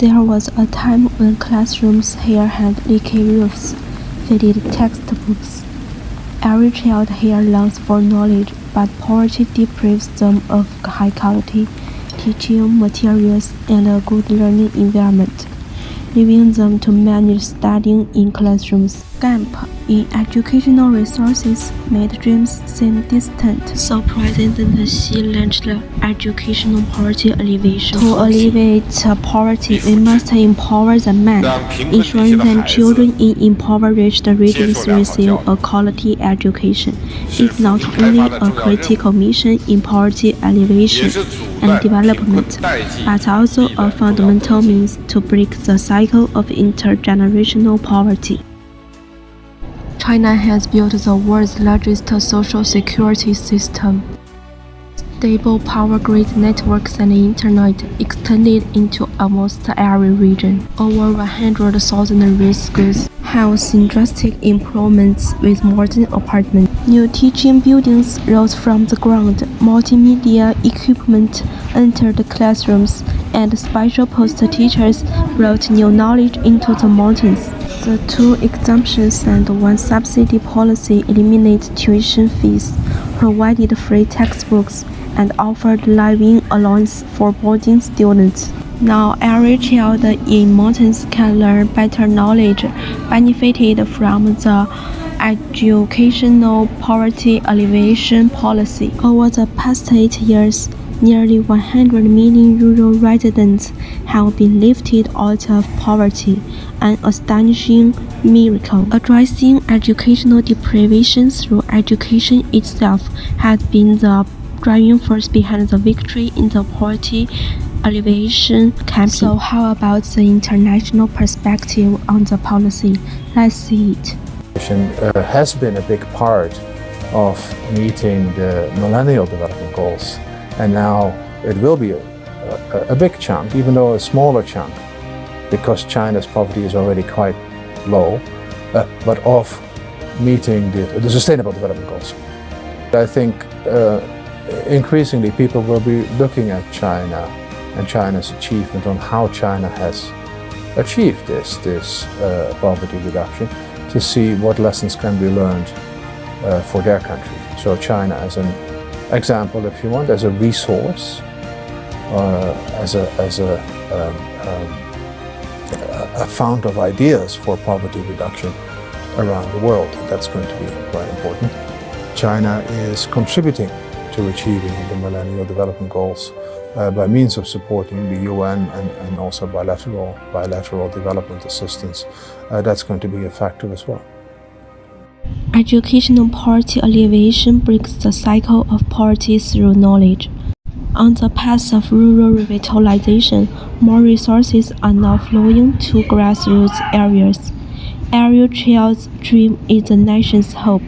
There was a time when classrooms here had leaky roofs, faded textbooks. Every child here longs for knowledge, but poverty deprives them of high-quality teaching materials and a good learning environment, leaving them to manage studying in classrooms. Gap in educational resources made dreams seem distant, so President Xi launched the Educational Poverty Alleviation. To alleviate poverty, we must empower the men, ensuring that children in impoverished regions receive a quality education. It's not only a critical mission in poverty alleviation and development, but also a fundamental means to break the cycle of intergenerational poverty. China has built the world's largest social security system. Stable power grid networks and the internet extended into almost every region. Over 100,000 real schools have seen drastic improvements with modern apartments. New teaching buildings rose from the ground, multimedia equipment entered the classrooms, and special post teachers brought new knowledge into the mountains. The 2 exemptions and 1 subsidy policy eliminated tuition fees, provided free textbooks, and offered living allowance for boarding students. Now every child in mountains can learn better knowledge, benefited from the educational poverty alleviation policy. Over the past 8 years, nearly 100 million rural residents have been lifted out of poverty, an astonishing miracle. Addressing educational deprivation through education itself has been the driving force behind the victory in the poverty alleviation campaign. So how about the international perspective on the policy? Let's see it. Has been a big part of meeting the Millennial Development Goals, and now it will be a big chunk, even though a smaller chunk, because China's poverty is already quite low, but of meeting the Sustainable Development Goals. I think increasingly people will be looking at China and China's achievement on how China has achieved this poverty reduction, to see what lessons can be learned for their country. So China as an example, if you want, as a resource, as a fount of ideas for poverty reduction around the world. That's going to be quite important. China is contributing to achieving the Millennial Development Goals by means of supporting the UN and also bilateral development assistance. That's going to be a factor as well. Educational poverty alleviation breaks the cycle of poverty through knowledge. On the path of rural revitalization, more resources are now flowing to grassroots areas. Every child's dream is the nation's hope.